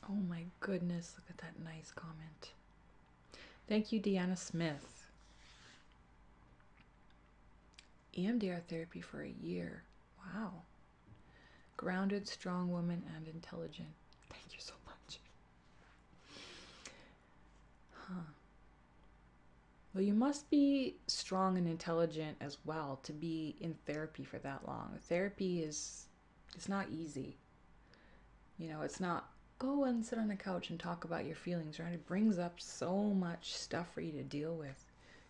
Oh my goodness, look at that nice comment. Thank you, Deanna Smith. EMDR therapy for a year. Wow. Grounded, strong woman, and intelligent. Thank you so much. Huh. Well, you must be strong and intelligent as well to be in therapy for that long. Therapy it's not easy. You know, it's not go and sit on a couch and talk about your feelings, right? It brings up so much stuff for you to deal with.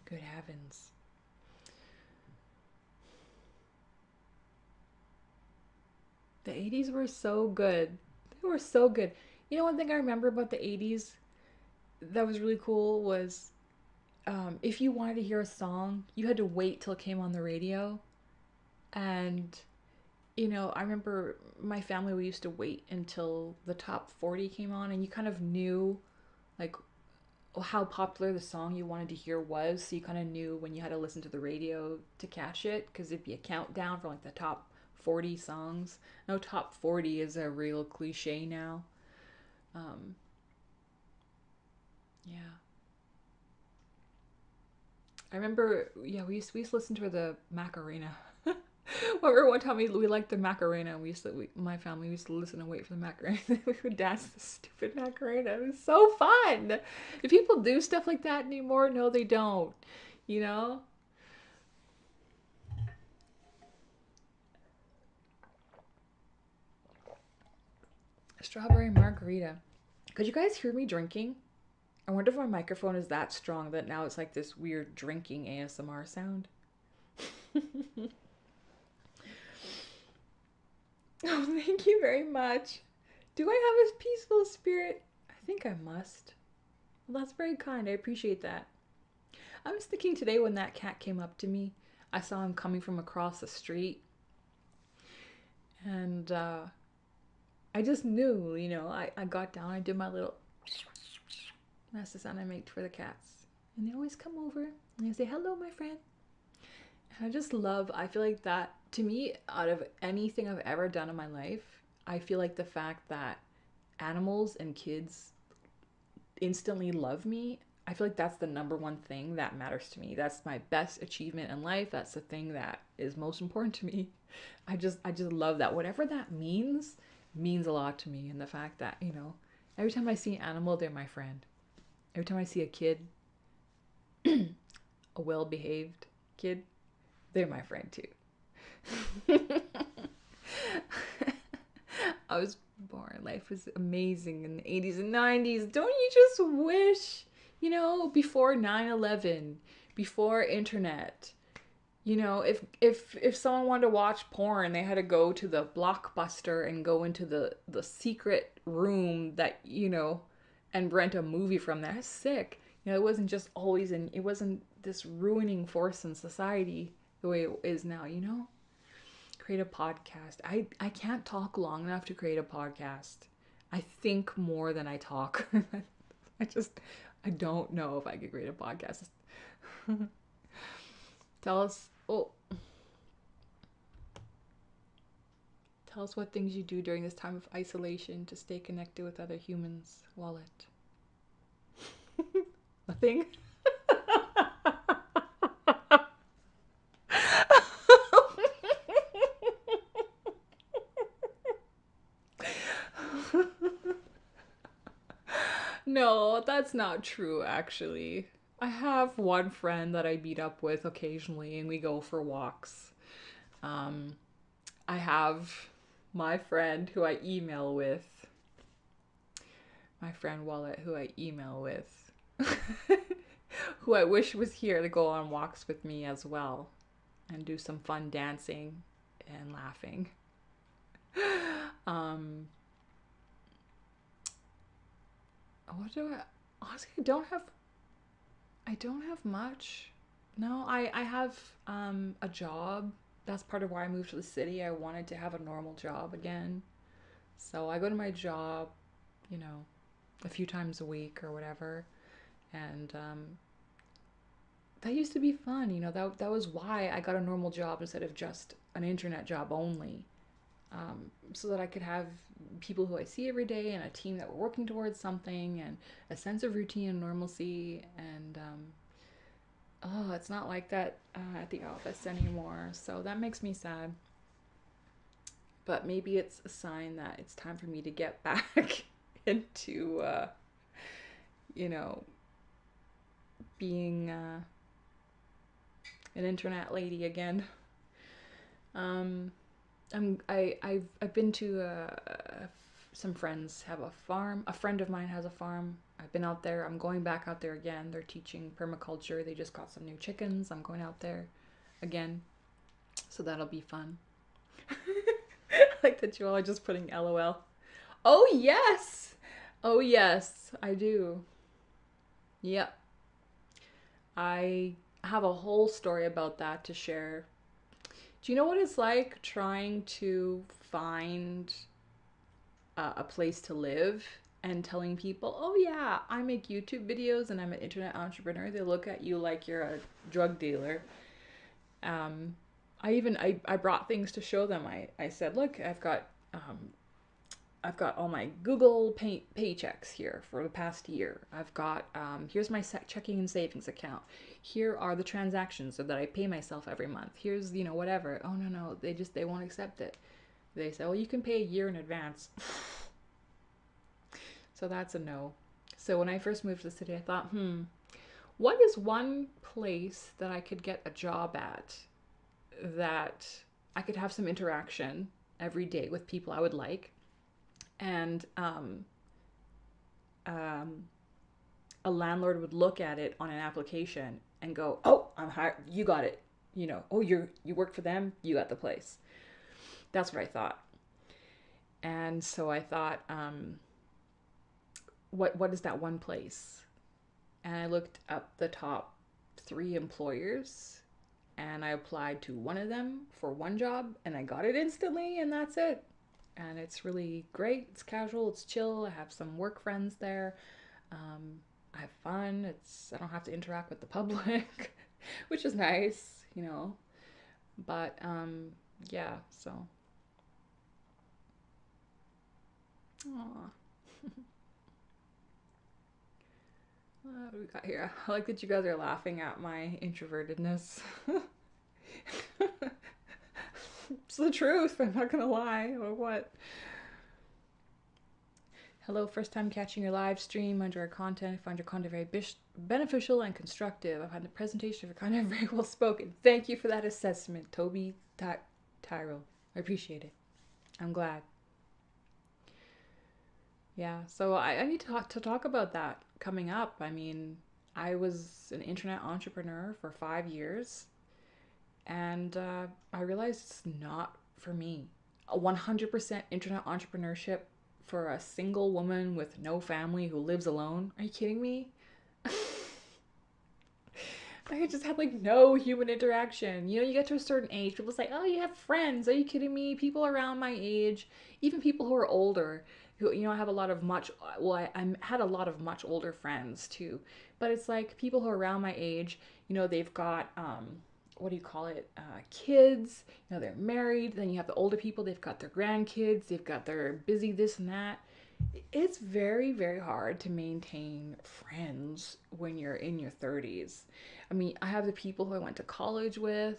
Good heavens. The 80s were so good. They were so good. You know, one thing I remember about the 80s that was really cool was if you wanted to hear a song, you had to wait till it came on the radio. And, you know, I remember my family, we used to wait until the top 40 came on, and you kind of knew, like, how popular the song you wanted to hear was. So you kind of knew when you had to listen to the radio to catch it, because it'd be a countdown for, like, the top 40 songs. No, top 40 is a real cliche now. Yeah. I remember, yeah, we used to listen to the Macarena. Remember one time we liked the Macarena, and my family used to listen and wait for the Macarena. We would dance the stupid Macarena. It was so fun. Do people do stuff like that anymore? No, they don't. You know? Strawberry margarita. Could you guys hear me drinking? I wonder if my microphone is that strong that now it's like this weird drinking ASMR sound. Oh, thank you very much. Do I have a peaceful spirit? I think I must. Well, that's very kind. I appreciate that. I was thinking today when that cat came up to me, I saw him coming from across the street. And I just knew, you know, I got down, I did my little... That's the sound I make for the cats. And they always come over and they say, hello, my friend. And I feel like that, to me, out of anything I've ever done in my life, I feel like the fact that animals and kids instantly love me, I feel like that's the number one thing that matters to me. That's my best achievement in life. That's the thing that is most important to me. I just love that. Whatever that means a lot to me. And the fact that, you know, every time I see an animal, they're my friend. Every time I see a kid, a well-behaved kid, they're my friend too. I was born. Life was amazing in the 80s and 90s. Don't you just wish, you know, before 9/11, before internet, you know, if someone wanted to watch porn, they had to go to the Blockbuster and go into the secret room that, you know, and rent a movie from there. That's sick. You know, it wasn't just always it wasn't this ruining force in society the way it is now, you know? Create a podcast. I can't talk long enough to create a podcast. I think more than I talk. I don't know if I could create a podcast. Tell us what things you do during this time of isolation to stay connected with other humans. Wallet. Nothing. No, that's not true, actually. I have one friend that I meet up with occasionally and we go for walks. I have my friend who I email with. My friend Wallet who I email with. Who I wish was here to go on walks with me as well. And do some fun dancing and laughing. What do I... Honestly, I don't have much. No, I have a job. That's part of why I moved to the city. I wanted to have a normal job again. So I go to my job, you know, a few times a week or whatever. And that used to be fun, you know, that was why I got a normal job instead of just an internet job only. so that I could have people who I see every day and a team that we're working towards something and a sense of routine and normalcy. And oh, it's not like that at the office anymore. So that makes me sad. But maybe it's a sign that it's time for me to get back into, you know, being an internet lady again. I've been to some friends have a farm. A friend of mine has a farm. I've been out there. I'm going back out there again. They're teaching permaculture. They just got some new chickens. I'm going out there again. So that'll be fun. I like that you all are just putting LOL. Oh yes. Oh yes, I do. Yep. I have a whole story about that to share. Do you know what it's like trying to find a place to live and telling people, oh yeah, I make YouTube videos and I'm an internet entrepreneur? They look at you like you're a drug dealer. I brought things to show them. I said, look, I've got all my Google paychecks here for the past year. I've got, here's my checking and savings account. Here are the transactions so that I pay myself every month. Here's, whatever. Oh, no, they won't accept it. They say, well, you can pay a year in advance. So that's a no. So when I first moved to the city, I thought, what is one place that I could get a job at that I could have some interaction every day with people I would like? And a landlord would look at it on an application and go, oh, I'm hired. You got it. Oh, you work for them. You got the place. That's what I thought. And so I thought, what is that one place? And I looked up the top 3 employers and I applied to one of them for one job and I got it instantly, and that's it. And it's really great. It's casual. It's chill. I have some work friends there. I have fun. I don't have to interact with the public, which is nice, But yeah. So. Aww. What do we got here? I like that you guys are laughing at my introvertedness. It's the truth. I'm not gonna lie. Or what? Hello, first time catching your live stream. Enjoy your content. I find your content very beneficial and constructive. I find the presentation of your content very well spoken. Thank you for that assessment, Toby Tyrell. I appreciate it. I'm glad. Yeah, so I need to talk about that coming up. I mean, I was an internet entrepreneur for 5 years. And I realized it's not for me. A 100% internet entrepreneurship for a single woman with no family who lives alone. Are you kidding me? I just had no human interaction. You get to a certain age, people say, oh, you have friends. Are you kidding me? People around my age, even people who are older, who, I have a lot of I had a lot of much older friends too. But it's people who are around my age, they've got, what do you call it? Kids, they're married. Then you have the older people, they've got their grandkids, they've got their busy this and that. It's very, very hard to maintain friends when you're in your 30s. I mean, I have the people who I went to college with,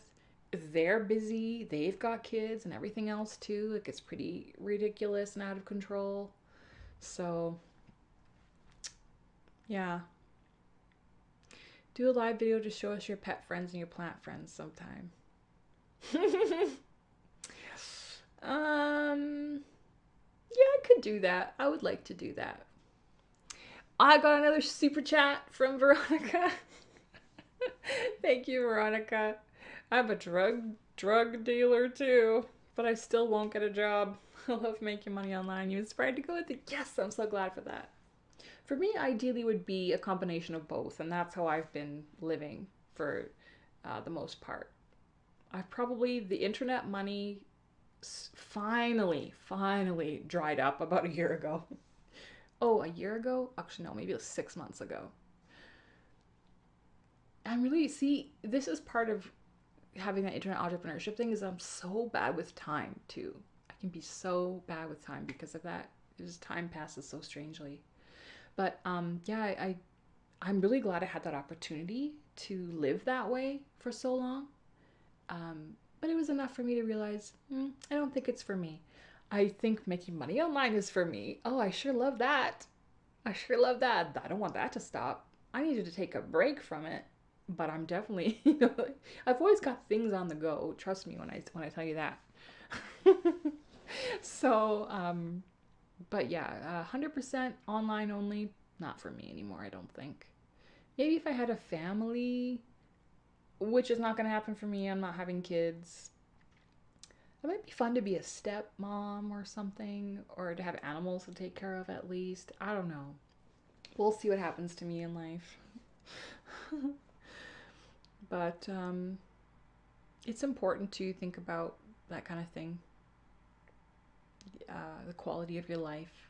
they're busy, they've got kids and everything else too. It gets pretty ridiculous and out of control. So, yeah. Do a live video to show us your pet friends and your plant friends sometime. Yeah, I could do that. I would like to do that. I got another super chat from Veronica. Thank you, Veronica. I'm a drug dealer too, but I still won't get a job. I love making money online. You inspired to go with it? Yes, I'm so glad for that. For me, ideally would be a combination of both, and that's how I've been living for the most part. The internet money finally dried up about a year ago. Oh, a year ago? Actually, no, maybe it was 6 months ago. And really, this is part of having that internet entrepreneurship thing, is I'm so bad with time too. I can be so bad with time because of that. Just time passes so strangely. But yeah, I'm really glad I had that opportunity to live that way for so long. But it was enough for me to realize, I don't think it's for me. I think making money online is for me. Oh, I sure love that. I sure love that. I don't want that to stop. I needed to take a break from it. But I'm definitely, I've always got things on the go. Trust me when I tell you that. So, but yeah, 100% online only, not for me anymore, I don't think. Maybe if I had a family, which is not going to happen for me, I'm not having kids. It might be fun to be a stepmom or something, or to have animals to take care of at least. I don't know. We'll see what happens to me in life. But it's important to think about that kind of thing. The quality of your life,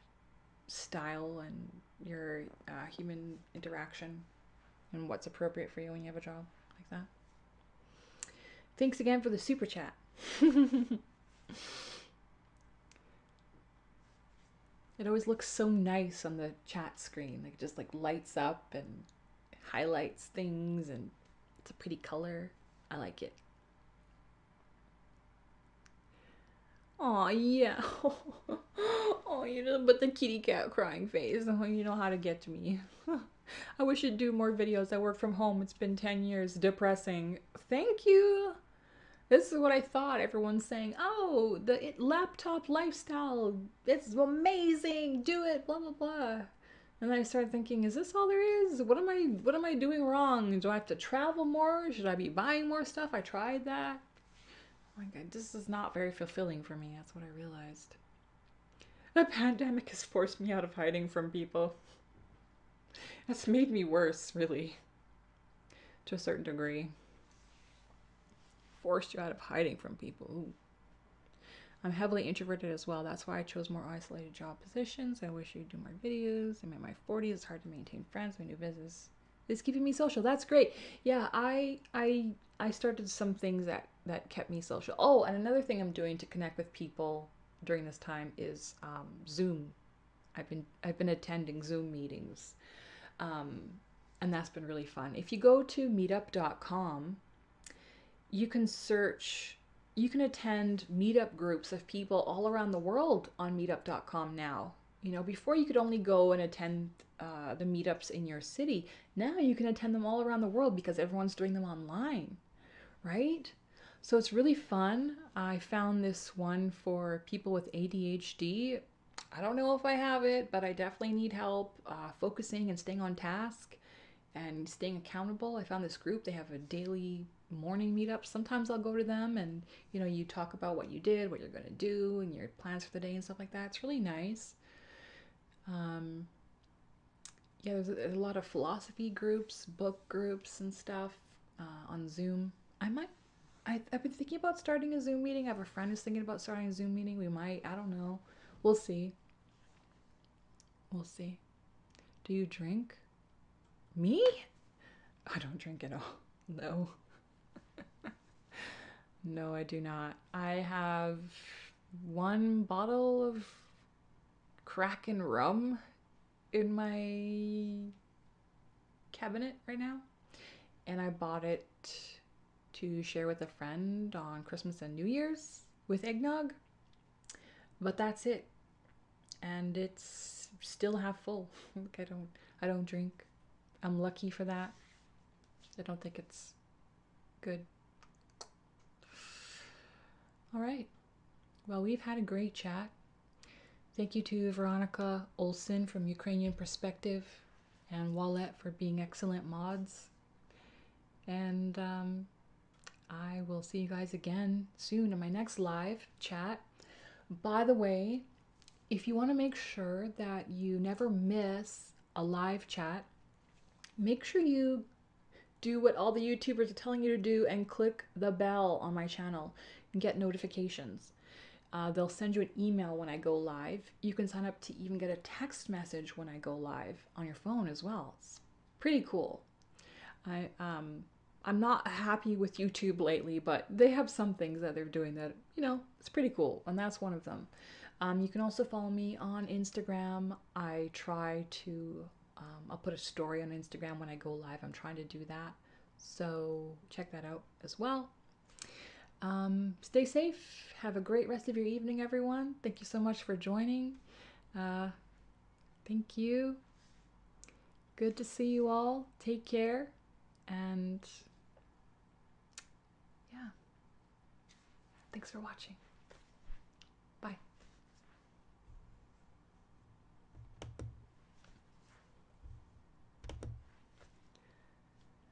style, and your human interaction, and what's appropriate for you when you have a job like that. Thanks again for the super chat. It always looks so nice on the chat screen. Like, it just like lights up and highlights things, and it's a pretty color. I like it. Oh yeah. Oh, you know, but the kitty cat crying face. Oh, you know how to get to me. I wish you'd do more videos. I work from home. It's been 10 years. Depressing. Thank you. This is what I thought. Everyone's saying, oh, the laptop lifestyle. It's amazing. Do it. Blah, blah, blah. And then I started thinking, is this all there is? What am I doing wrong? Do I have to travel more? Should I be buying more stuff? I tried that. Oh my God, this is not very fulfilling for me. That's what I realized. The pandemic has forced me out of hiding from people. That's made me worse, really. To a certain degree. Forced you out of hiding from people. Ooh. I'm heavily introverted as well. That's why I chose more isolated job positions. I wish you'd do more videos. I'm in my 40s. It's hard to maintain friends, my new business. It's keeping me social. That's great. Yeah, I started some things that kept me social. Oh, and another thing I'm doing to connect with people during this time is Zoom. I've been attending Zoom meetings, and that's been really fun. If you go to meetup.com, you can attend meetup groups of people all around the world on meetup.com now. You know, before you could only go and attend the meetups in your city. Now you can attend them all around the world because everyone's doing them online, right? So it's really fun. I found this one for people with ADHD. I don't know if I have it, but I definitely need help focusing and staying on task and staying accountable. I found this group. They have a daily morning meetup. Sometimes I'll go to them and, you know, you talk about what you did, what you're going to do, and your plans for the day and stuff like that. It's really nice. Yeah, there's a lot of philosophy groups, book groups and stuff on Zoom. I've been thinking about starting a Zoom meeting. I have a friend who's thinking about starting a Zoom meeting. We might, I don't know. We'll see. We'll see. Do you drink? Me? I don't drink at all. No. No, I do not. I have one bottle of Kraken rum in my cabinet right now, and I bought it to share with a friend on Christmas and New Year's with eggnog, but that's it, and it's still half full. Like, I don't drink. I'm lucky for that. I don't think it's good. All right, well, we've had a great chat. Thank you to Veronica Olsen from Ukrainian Perspective and Wallet for being excellent mods. And I will see you guys again soon in my next live chat. By the way, if you want to make sure that you never miss a live chat, make sure you do what all the YouTubers are telling you to do and click the bell on my channel and get notifications. They'll send you an email when I go live. You can sign up to even get a text message when I go live on your phone as well. It's pretty cool. I'm not happy with YouTube lately, but they have some things that they're doing that, it's pretty cool, and that's one of them. You can also follow me on Instagram. I try to, I'll put a story on Instagram when I go live. I'm trying to do that. So check that out as well. Stay safe. Have a great rest of your evening, everyone. Thank you so much for joining. Thank you. Good to see you all. Take care. And yeah, thanks for watching.